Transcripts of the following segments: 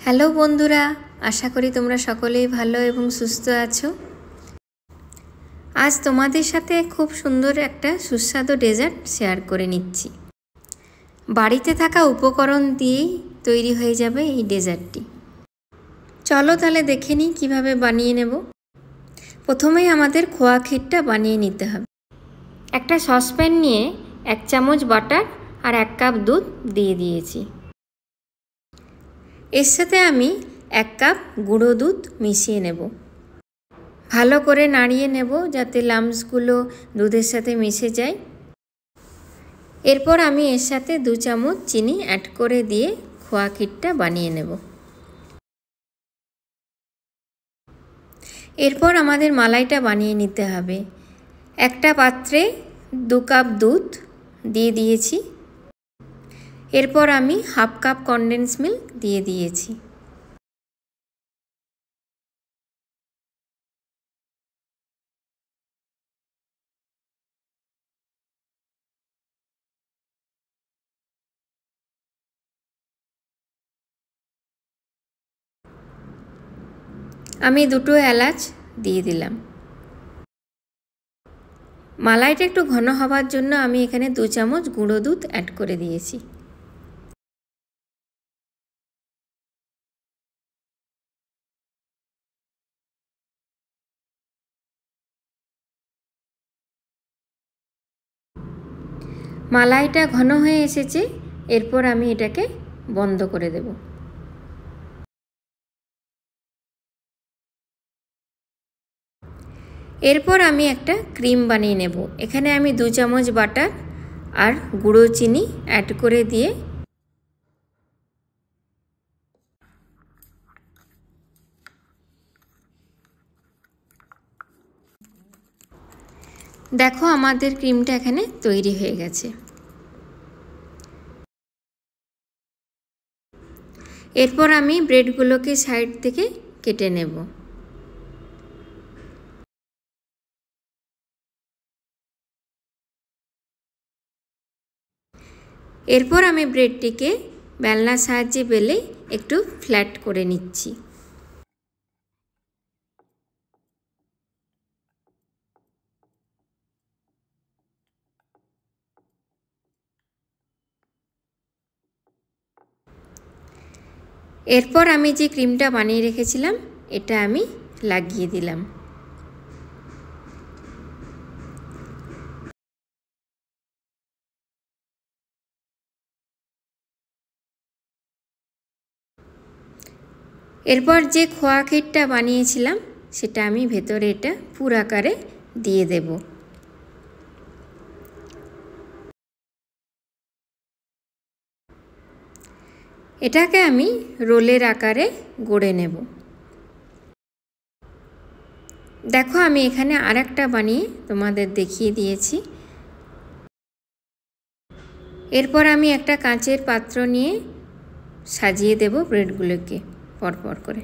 Hello বন্ধুরা, আশা করি তোমরা সকলেই ভালো এবং সুস্থ আছো। আজ তোমাদের সাথে খুব সুন্দর একটা সুস্বাদু ডেজার্ট শেয়ার করে নিচ্ছি। বাড়িতে থাকা উপকরণ দিয়েই তৈরি হয়ে যাবে এই ডেজার্টটি। চলো তাহলে দেখে নিই কীভাবে বানিয়ে নেব। প্রথমেই আমাদের খোয়া ক্ষীরটা বানিয়ে নিতে হবে। একটা সসপ্যান নিয়ে 1 চামচ বাটার আর 1 কাপ দুধ দিয়ে দিয়েছি। এর সাথে আমি 1 কাপ গুঁড়ো দুধ মিশিয়ে নেব। ভালো করে নাড়িয়ে নেব যাতে লাম্পসগুলো দুধের সাথে মিশে যায়। এরপর আমি এর সাথে 2 চামচ চিনি অ্যাড করে দিয়ে খোয়া ক্ষীরটা বানিয়ে নেব। এরপর আমাদের মালাইটা বানিয়ে নিতে হবে। একটা পাত্রে 2 কাপ দুধ দিয়ে দিয়েছি। এরপর আমি 1/2 কাপ কনডেন্স মিল্ক দিয়ে দিয়েছি। আমি 2টো এলাচ দিয়ে দিলাম। মালাইটা একটু ঘন হওয়ার জন্য আমি এখানে 2 চামচ গুঁড়ো দুধ অ্যাড করে দিয়েছি। মালাইটা ঘন হয়ে এসেছে। এরপর আমি এটাকে বন্ধ করে দেব। এরপর আমি একটা ক্রিম বানিয়ে নেব। এখানে আমি 2 চামচ বাটার আর গুঁড়ো চিনি অ্যাড করে দিয়ে দেখো আমাদের ক্রিমটা এখানে তৈরি হয়ে গেছে। এরপর আমি ব্রেডগুলোকে সাইড থেকে কেটে নেব। এরপর আমি ব্রেডটিকে বেলনার সাহায্যে বেলে একটু ফ্ল্যাট করে নিচ্ছি। এরপর আমি যে ক্রিমটা বানিয়ে রেখেছিলাম এটা আমি লাগিয়ে দিলাম। এরপর যে খোয়া ক্ষীরটা বানিয়েছিলাম সেটা আমি ভেতরে এটা পুর আকারে দিয়ে দেব। এটাকে আমি রোলের আকারে গড়ে নেব। দেখো আমি এখানে আরেকটা বানিয়ে তোমাদের দেখিয়ে দিয়েছি। এরপর আমি একটা কাঁচের পাত্র নিয়ে সাজিয়ে দেব ব্রেডগুলোকে পরপর করে।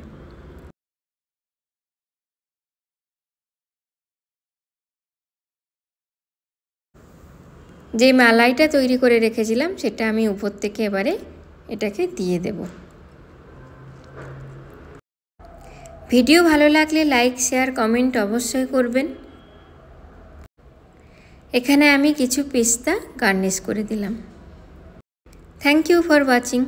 যে মালাইটা তৈরি করে রেখেছিলাম সেটা আমি উপর থেকে এবারে এটাকে দিয়ে দেব। ভিডিও ভালো লাগলে লাইক শেয়ার কমেন্ট অবশ্যই করবেন। এখানে আমি কিছু পিস্তা গার্নিশ করে দিলাম। Thank you for watching.